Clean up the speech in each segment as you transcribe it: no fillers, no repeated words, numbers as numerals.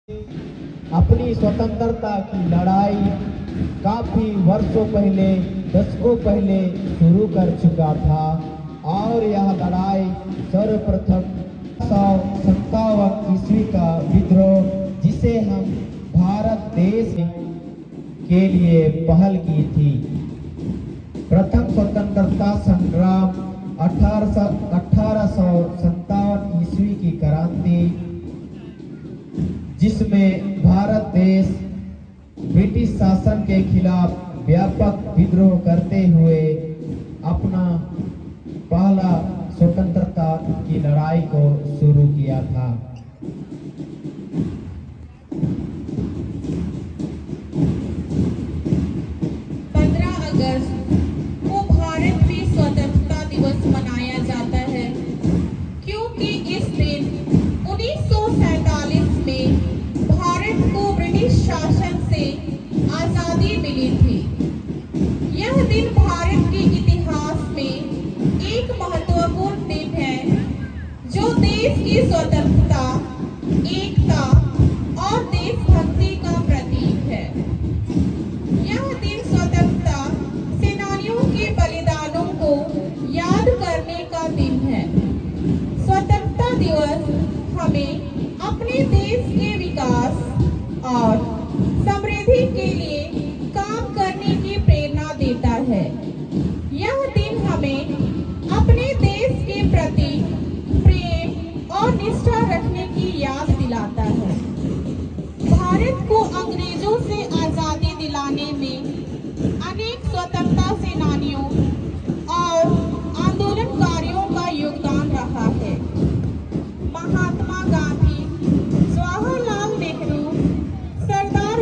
अपनी स्वतंत्रता की लड़ाई काफी वर्षों पहले, दशकों पहले शुरू कर चुका था और यह लड़ाई सर्वप्रथम 1957 ईस्वी का विद्रोह, जिसे हम भारत देश के लिए पहल की थी। प्रथम स्वतंत्रता संग्राम 1857 ईस्वी की क्रांति, जिसमें भारत देश ब्रिटिश शासन के खिलाफ व्यापक विद्रोह करते हुए अपना पहला स्वतंत्रता की लड़ाई को शुरू किया था। 15 अगस्त को भारत में स्वतंत्रता दिवस मनाया जाता है, क्योंकि इस दिन 1947 में भारत को ब्रिटिश शासन से आजादी मिली थी। यह दिन भारत के इतिहास में एक महत्वपूर्ण दिन है, जो देश की स्वतंत्रता, एकता और देशभक्ति का प्रतीक है। यह दिन स्वतंत्रता सेनानियों के बलिदानों को याद करने का दिन है। स्वतंत्रता दिवस हमें अपने देश के विकास और समृद्धि के लिए काम करने की प्रेरणा देता है। यह दिन हमें अपने देश के प्रति प्रेम और निष्ठा रखने की याद दिलाता है। भारत को अंग्रेजों से आजादी दिलाने में अनेक स्वतंत्रता सेनानियों और आंदोलनकारियों का योगदान रहा है। महात्मा गांधी, जवाहरलाल नेहरू, सरदार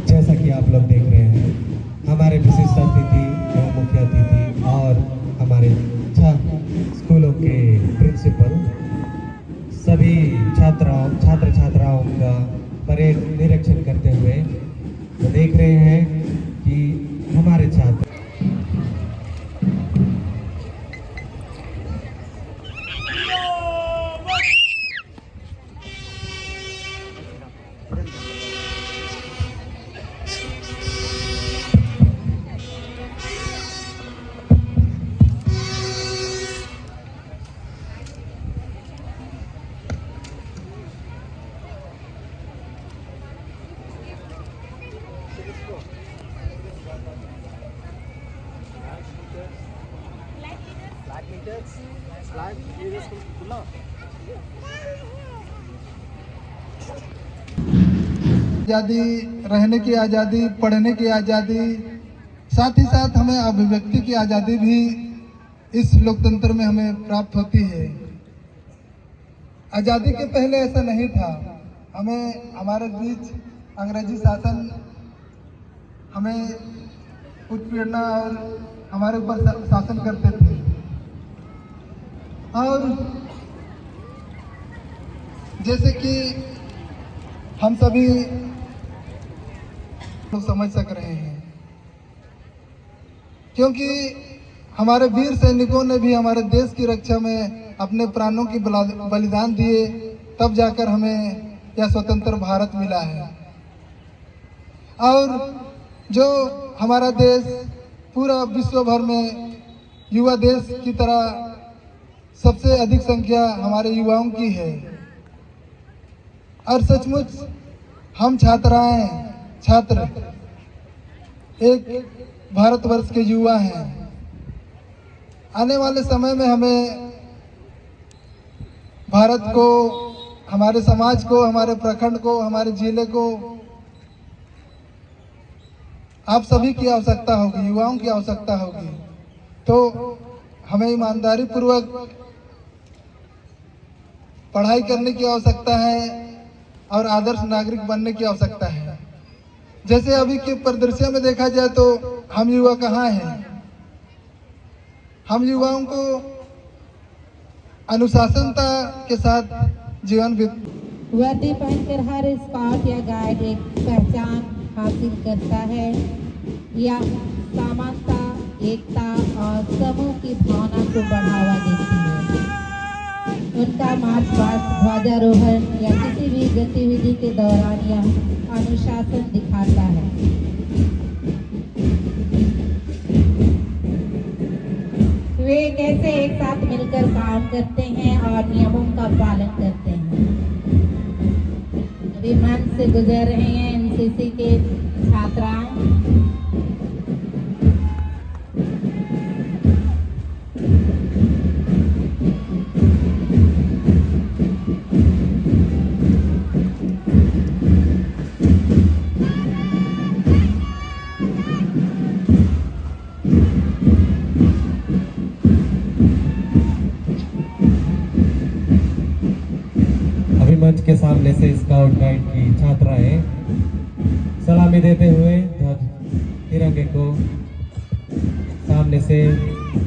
जैसा कि आप लोग देख रहे हैं, हमारे विशिष्ट अतिथि एवं मुख्य अतिथि और हमारे स्कूलों के प्रिंसिपल सभी छात्र छात्राओं का परेड निरीक्षण करते हुए तो देख रहे हैं कि हमारे छात्र आज़ादी, रहने की आज़ादी, पढ़ने की आज़ादी, साथ ही साथ हमें अभिव्यक्ति की आज़ादी भी इस लोकतंत्र में हमें प्राप्त होती है। आज़ादी के पहले ऐसा नहीं था। हमें हमारे बीच अंग्रेजी शासन हमें उत्पीड़ना और हमारे ऊपर शासन करते थे और जैसे कि हम सभी लोग समझ सक रहे हैं क्योंकि हमारे वीर सैनिकों ने भी हमारे देश की रक्षा में अपने प्राणों की बलिदान दिए, तब जाकर हमें यह स्वतंत्र भारत मिला है। और जो हमारा देश पूरा विश्व भर में युवा देश की तरह सबसे अधिक संख्या हमारे युवाओं की है। और सचमुच हम छात्र एक भारतवर्ष के युवा हैं। आने वाले समय में हमें भारत को, हमारे समाज को, हमारे प्रखंड को, हमारे जिले को आप सभी की आवश्यकता होगी, युवाओं की आवश्यकता होगी। तो हमें ईमानदारी पूर्वक पढ़ाई करने की आवश्यकता है और आदर्श नागरिक बनने की आवश्यकता है। जैसे अभी के परिदृश्य में देखा जाए तो हम युवा कहाँ हैं? हम युवाओं को अनुशासनता के साथ जीवन वर्दी पहनकर हर स्काउट या गाइड एक पहचान हासिल करता है। यह समानता, एकता और समूह की भावना को बढ़ावा देती है। उनका मार्च पास्ट, ध्वजारोहण या किसी भी गतिविधि के दौरान यह अनुशासन दिखाता है। वे कैसे एक साथ मिलकर काम करते हैं और नियमों का पालन करते हैं। अभी मंच से गुजर रहे हैं एनसीसी के छात्राएं। मंच के सामने से स्काउट गाइड की छात्राएं सलामी देते हुए तिरंगे को सामने से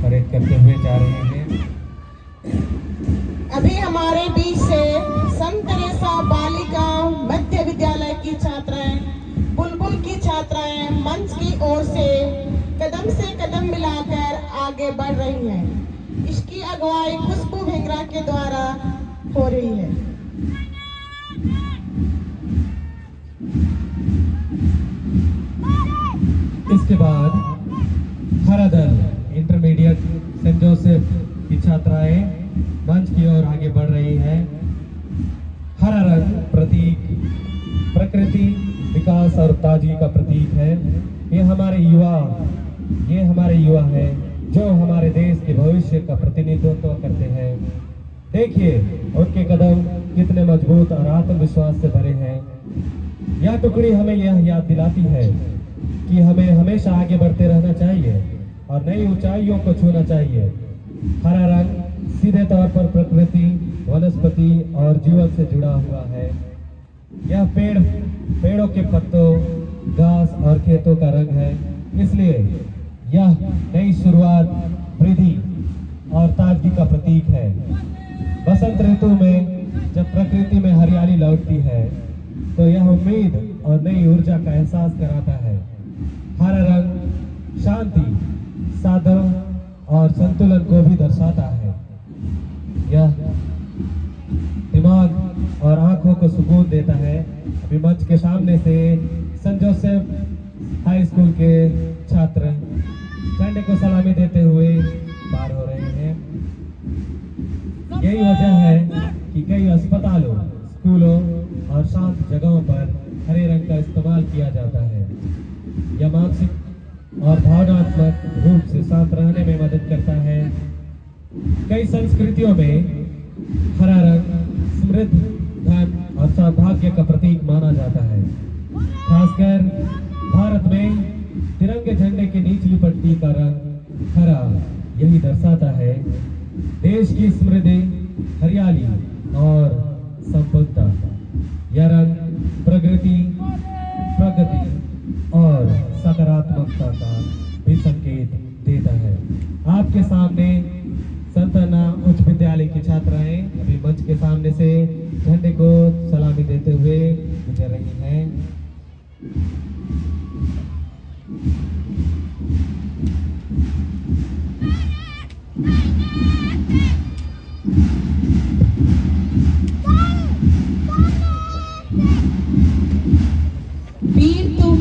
परेड करते हुए जा रहे हैं। अभी हमारे बीच से संत तेरेसा बालिका मध्य विद्यालय की छात्राएं, बुलबुल की छात्राएं मंच की ओर से कदम मिलाकर आगे बढ़ रही हैं। इसकी अगुवाई खुशबू भिंगरा के द्वारा हो रही है। इसके बाद हरादल इंटरमीडिएट सेंट जोसेफ की छात्राएं मंच की ओर आगे बढ़ रही हैं। हरा रंग प्रतीक प्रकृति, विकास और ताजगी का प्रतीक है। ये हमारे युवा हैं जो हमारे देश के भविष्य का प्रतिनिधित्व करते हैं। देखिए उनके कदम कितने मजबूत और आत्मविश्वास से भरे हैं। यह टुकड़ी हमें यह याद दिलाती है कि हमें हमेशा आगे बढ़ते रहना चाहिए और नई ऊंचाइयों को छूना चाहिए। हरा रंग सीधे तौर पर प्रकृति, वनस्पति और जीवन से जुड़ा हुआ है। यह पेड़ों के पत्तों, घास और खेतों का रंग है। इसलिए यह नई शुरुआत, वृद्धि और ताजगी का प्रतीक है। बसंत ऋतु में जब प्रकृति में हरियाली लौटती है तो यह उम्मीद और नई ऊर्जा का एहसास कराता है। हरा रंग शांति, साधव और संतुलन को भी दर्शाता है। यह दिमाग और आंखों को सुकून देता है। अभी मंच के सामने से सेंट जोसेफ हाई स्कूल के छात्र झंडे को सलामी देते हुए पार हो रहे हैं। यही वजह है कि कई अस्पतालों, स्कूलों और शांत जगहों पर हरे रंग का इस्तेमाल किया जाता है। यह मानसिक और भावनात्मक रूप से शांत रहने में मदद करता है। कई संस्कृतियों में हरा रंग समृद्ध, धन और सौभाग्य का प्रतीक माना जाता है। खासकर भारत में तिरंगे झंडे की निचली पट्टी का रंग हरा यही दर्शाता है देश की समृद्धि, हरियाली और संपन्नता। यह रंग प्रगति और सकारात्मकता का भी संकेत देता है। आपके सामने संतना उच्च विद्यालय की छात्राएं अभी मंच के सामने से झंडे को सलामी देते हुए गुजर रही हैं।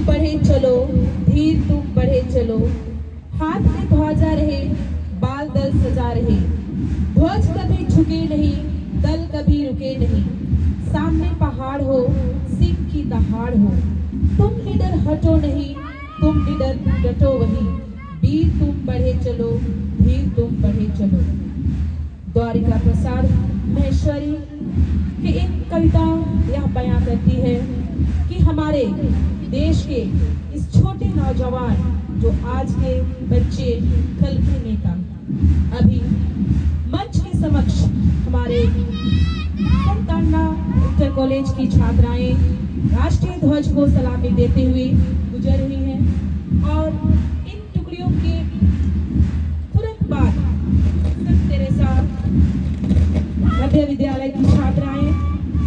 तुम बढ़े चलो, धीर तुम बढ़े चलो। हाथ में ध्वजा रहे, बाल दल सजा रहे। ध्वज कभी झुके नहीं, दल कभी रुके नहीं। सामने पहाड़ हो, सिंह की दहाड़ हो। तुम निडर हटो नहीं, तुम निडर डटो वही। वीर तुम बढ़े चलो, धीर तुम बढ़े चलो। द्वारिका प्रसाद महेश्वरी की इन कविता यह बयां करती है कि हमारे देश के इस छोटे नौजवान जो आज के बच्चे कल के नेता, अभी मंच के समक्ष हमारे संताना इंटर कॉलेज की छात्राएं राष्ट्रीय ध्वज को सलामी देते हुए गुजर रही हैं और इन टुकड़ियों के तुरंत बाद संत तेरेसा मध्य विद्यालय की छात्राएं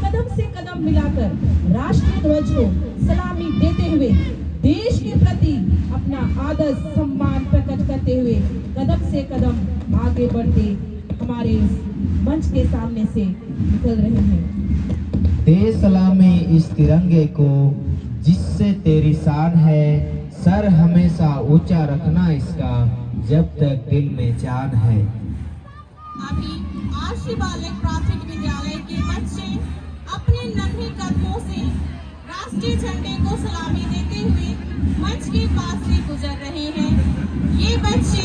कदम से कदम मिलाकर राष्ट्रीय ध्वज को सलामी देते हुए देश के प्रति अपना आदर सम्मान प्रकट करते हुए कदम से कदम आगे बढ़ते हमारे इस मंच के सामने से निकल रहे हैं। दे सलामी इस तिरंगे को जिससे तेरी शान है, सर हमेशा ऊंचा रखना इसका जब तक दिल में जान है। अभी आशी बालक प्राथमिक विद्यालय के बच्चे अपने नन्हे कदमों से राष्ट्रीय झंडे को सलामी देते हुए मंच के पास से गुजर रहे हैं। ये बच्चे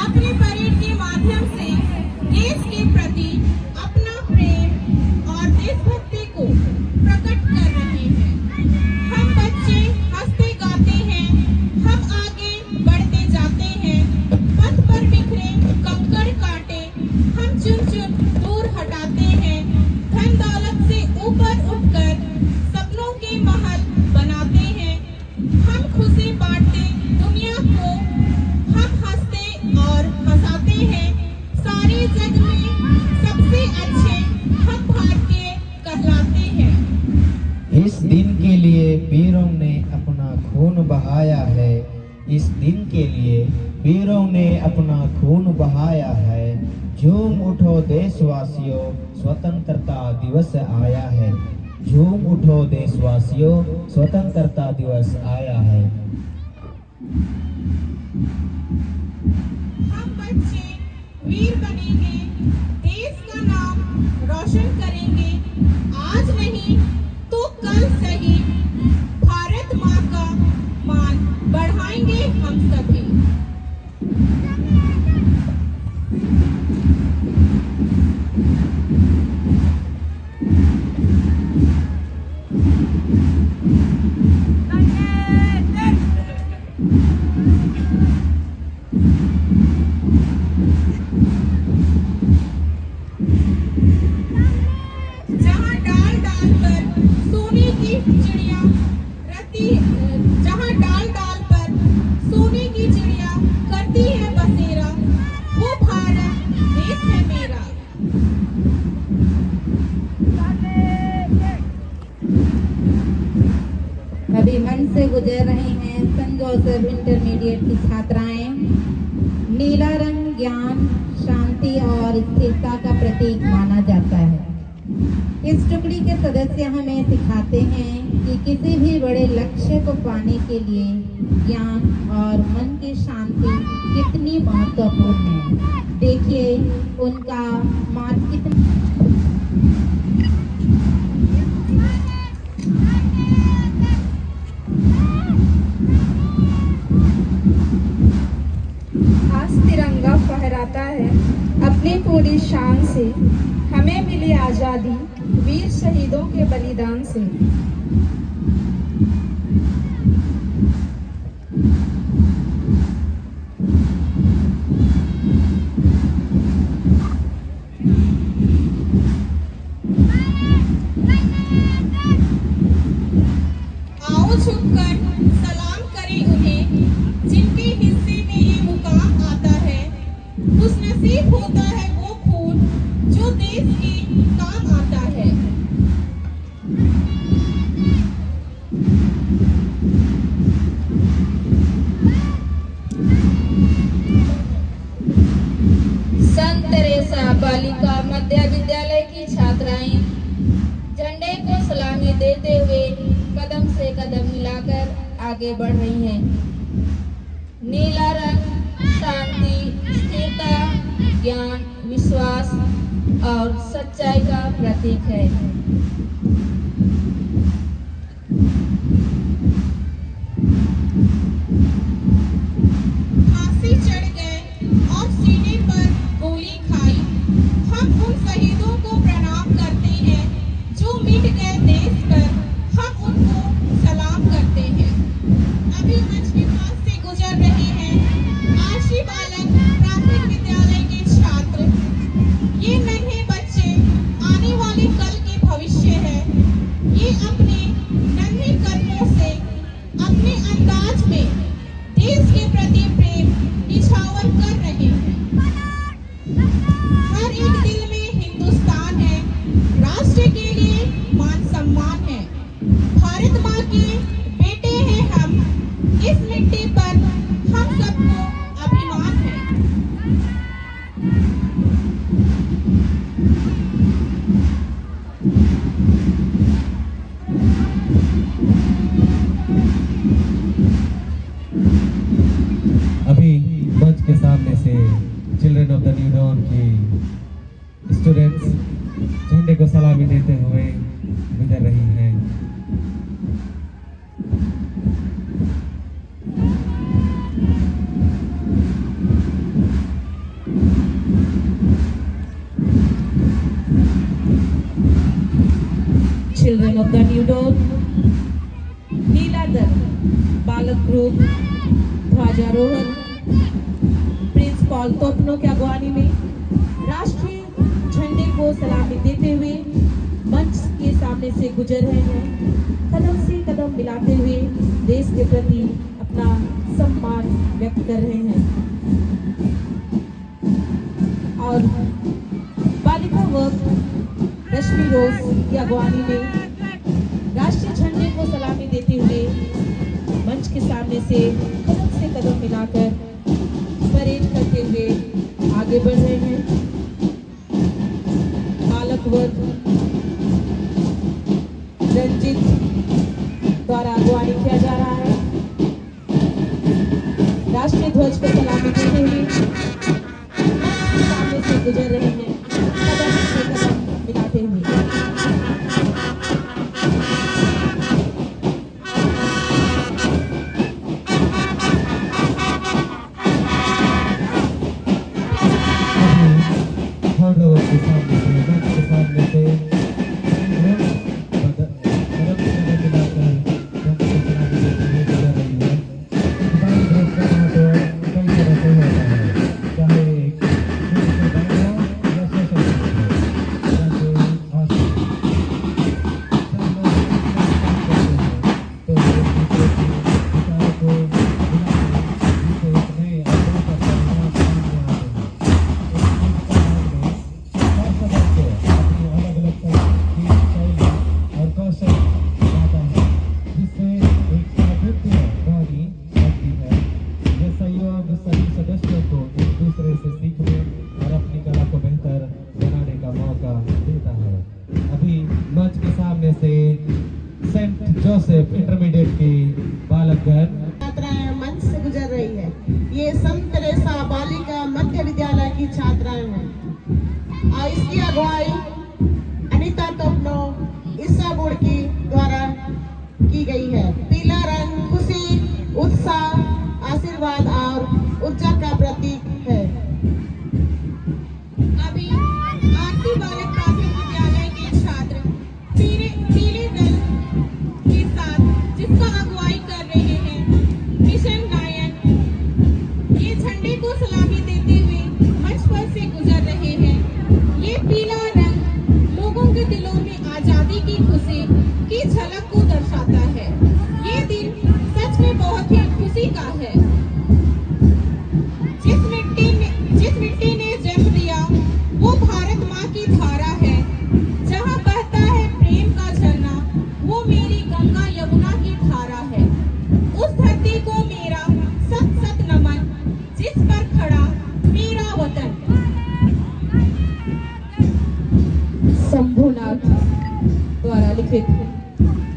अपने परेड के माध्यम से देश के प्रति अपना प्रेम और देशभक्ति को प्रकट कर रहे हैं। हम बच्चे हंसते गाते हैं, हम आगे बढ़ते जाते हैं। पथ पर बिखरे कंकड़ कांटे हम चुन चुन दूर हटाते हैं। धन दौलत से ऊपर उठकर सपनों के महल बनाते हैं। हम खुशी बांटते दुनिया को, हम हंसते और हंसाते हैं। सारे जग में सबसे अच्छे हम भारतीय कहलाते हैं। इस दिन के लिए वीरों ने अपना खून बहाया है, इस दिन के लिए वीरों ने अपना खून बहाया है। झूम उठो देशवासियों, स्वतंत्रता दिवस आया है। झूम उठो देशवासियों, स्वतंत्रता दिवस आया है। हम बच्चे वीर बनेंगे, देश का नाम रोशन करेंगे। आज नहीं तो कल सही भारत माँ का मान बढ़ाएंगे हम सभी। जहाँ डाल डाल पर सोने की चिड़िया रहती, जहाँ डाल डाल पर सोने की चिड़िया करती है बसेरा, वो भारत देश है मेरा। अभी मंच से गुजर रही हैं सेंट जोसेफ इंटरमीडिएट की छात्राएं। नीला रंग ज्ञान, शांति और स्थिरता का प्रतीक माना जाता है। इस टुकड़ी के सदस्य हमें सिखाते हैं कि किसी भी बड़े लक्ष्य को पाने के लिए ज्ञान और मन की शांति कितनी महत्वपूर्ण है। देखिए उनका मान कितना। आज तिरंगा फहराता है अपनी पूरी शान से। हमें मिली आज़ादी वीर शहीदों के बलिदान से। आओ झुककर सलाम करें उन्हें, जिनके हिस्से में ये मुकाम आता है। खुशनसीब होता है वो खून जो देश के काम आता है। संत तेरेसा बालिका मध्य विद्यालय की छात्राएं झंडे को सलामी देते हुए कदम से कदम मिलाकर आगे बढ़ रही हैं। नीला रंग शांति, स्थिरता, ज्ञान, विश्वास और सच्चाई का प्रतीक है। फांसी चढ़ गए और सीने पर गोली खाई, हम उन शहीदों को प्रणाम करते हैं जो मिट गए देश पर, हम उनको सलाम करते हैं। अभी मंच के पास से गुजर रहे हैं आशी बालक प्राथमिक विद्यालय के छात्र। ये नन्हे बच्चे आने वाले कल के भविष्य है। ये अपने नन्हे कदमों से, अपने अंदाज में देश के प्रति प्रेम निछावर कर रहे हैं। हर एक दिल में हिंदुस्तान है, राष्ट्र के लिए मान सम्मान है। भारत माँ के बेटे हैं हम, इस मिट्टी पर हम सबको अभिमान है। अभी मंच के सामने से children of the new dawn की स्टूडेंट्स झंडे को सलामी देते हुए गुजर रही हैं। Children of the new dawn नीला दल बालक ग्रुप ध्वजारोहण प्रिंस पॉल तोपनो की अगवानी में राष्ट्रीय झंडे को सलामी देते हुए मंच के सामने से गुजर रहे हैं। कदम से कदम मिलाते हुए देश के प्रति अपना सम्मान व्यक्त कर रहे हैं। और बालिका वर्ग रश्मि रोज की अगवानी में राष्ट्रीय झंडे को सलामी देते हुए मंच के सामने से कदम मिलाकर परेड करते हुए आगे बढ़ रहे हैं। बालक वर्ग रंजित द्वारा अगवानी किया जा रहा है। राष्ट्रीय ध्वज को सलामी देते हुए मंच के सामने से गुजर रहे हैं, कदम से कदम मिलाते हुए। हम लोगों के सामने से मंच के सामने से कदम से कदम मिलाकर झंडे को सलामी देते हुए गुजर रही है। हमारी ड्रेस का महत्व कई तरह से होता है, चाहे या सोशल जोसेफ इंटरमीडिएट की बालकगण छात्राएं मंच से गुजर रही है। ये संत तेरेसा बालिका मध्य विद्यालय की छात्राएं हैं और इसकी अगुवाई अनीता तोपनो ईसा बुड़की द्वारा की गई है। पीला रंग खुशी, उत्साह, आशीर्वाद और ऊर्जा का प्रतीक है। अभी आरती बालक प्राथमिक विद्यालय के छात्र पीले दल के साथ जिसका अगुवाई कर रहे हैं मिशन नायक, ये झंडे को सलामी देते हुए मंच पर से गुजर रहे हैं। ये पीला रंग लोगों के दिलों में आजादी की खुशी की झलक को दर्शाता है। ये दिन सच में बहुत ही खुशी का है। जिस मिट्टी ने जन्म दिया वो भारत माँ की धारा है। जहाँ बहता है प्रेम का झरना वो मेरी गंगा यमुना की धारा है। उस धरती को मेरा सत सत नमन, जिस पर खड़ा मेरा वतन। शंभुनाथ द्वारा लिखित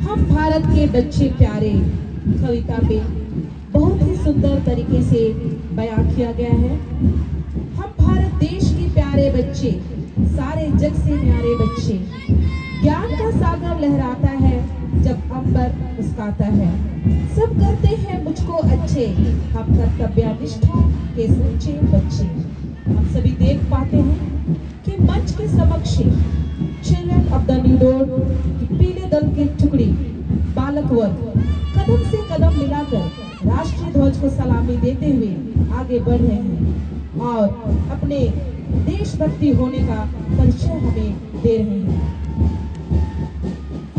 हम भारत के बच्चे प्यारे, कविता पे बहुत ही सुंदर तरीके से बयां किया गया है। हम भारत देश के प्यारे बच्चे, सारे जग से न्यारे बच्चे, ज्ञान का सागर लहराता है जब अंबर मुस्काता है। सब करते हैं मुझको अच्छे, हम कर्तव्यनिष्ठा के सच्चे बच्चे। हम सभी देख पाते हैं कि मंच के समक्ष children of the new door की पीले दल की टुकड़ी बालक वर्ग कदम से कदम मिलाकर राष्ट्रीय ध्वज को सलामी देते हुए आगे बढ़ रहे हैं और अपने देशभक्ति होने का परिचय हमें दे रहे हैं।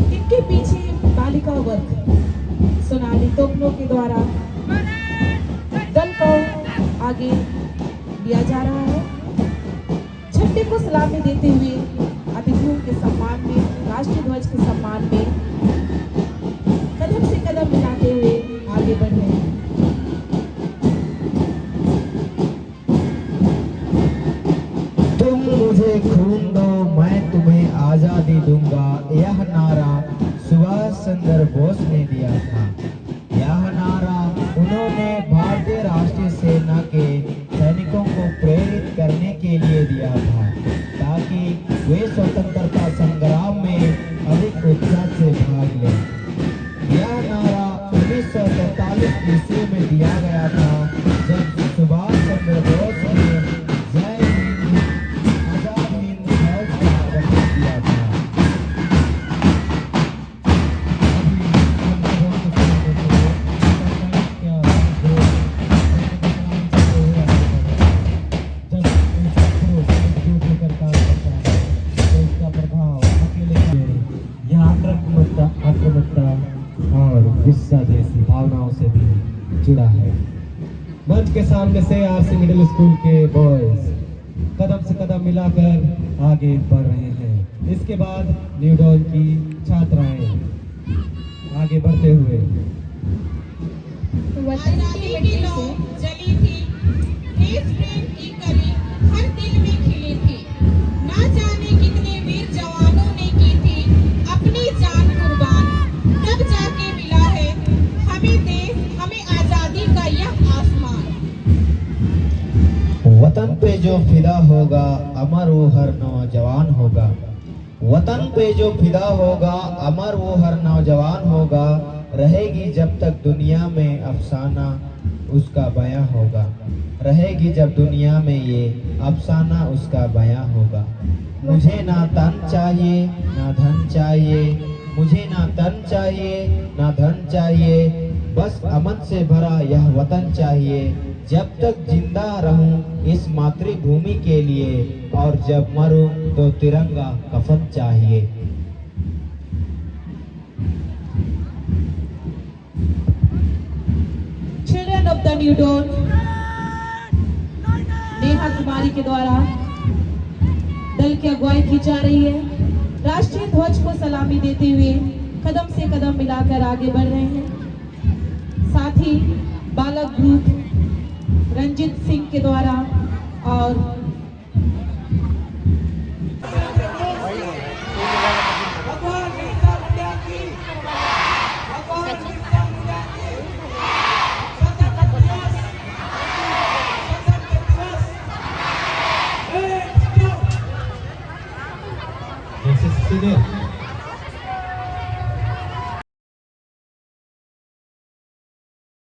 इनके पीछे बालिका वर्ग सोनाली तोपनों के द्वारा दल को आगे लिया जा रहा है। झंडे को सलामी देते हुए अतिथियों के सम्मान में, राष्ट्रीय ध्वज के सम्मान में कदम से कदम मिलाते हुए आगे बढ़ रहे हैं। तुम मुझे खून दो, मैं तुम्हें आजादी दूंगा, यह नारा सुभाष चंद्र बोस ने दिया था। यह नारा उन्होंने भारतीय राष्ट्रीय सेना के सैनिकों को प्रेरित करने के लिए दिया था, ताकि वे स्वतंत्रता संग्राम में अधिक उत्साह से भाग लें। यह नारा 1943 ईस्वी में दिया गया था, जब सुभाष चंद्र बोस ने जय हिंद आजाद हिंद फौज का गठन किया था। और गुस्सा जैसी भावनाओं से भी जुड़ा है। मंच के सामने से आरसी मिडिल स्कूल के बॉयज कदम से कदम मिलाकर आगे बढ़ रहे हैं। इसके बाद न्यू डॉन की छात्राएं आगे बढ़ते हुए आजादी की लौ जली थी, देश प्रेम की कली हर दिल में खिली थी। ना जाने कितने वीर जवानों ने की थी अपनी जान कुर्बान, तब जाके मिला है हमें देश, हमें आजादी का यह आसमान। वतन पे जो फिदा होगा अमर वो हर नौजवान होगा। वतन पे जो फिदा होगा अमर वो हर नौजवान होगा। रहेगी जब तक दुनिया में अफसाना उसका बयां होगा। रहेगी जब दुनिया में ये अफसाना उसका बयां होगा। मुझे ना तन चाहिए ना धन चाहिए, मुझे ना तन चाहिए ना धन चाहिए, बस अमन से भरा यह वतन चाहिए। जब तक जिंदा रहूं इस मातृभूमि के लिए, और जब मरूं तो तिरंगा कफन चाहिए। Children of the new dawn Neha Kumari के द्वारा दल की अगुवाई की जा रही है। राष्ट्रीय ध्वज को सलामी देते हुए कदम से कदम मिलाकर आगे बढ़ रहे हैं। साथ ही बालक ग्रुप रंजित सिंह के द्वारा और सीनियर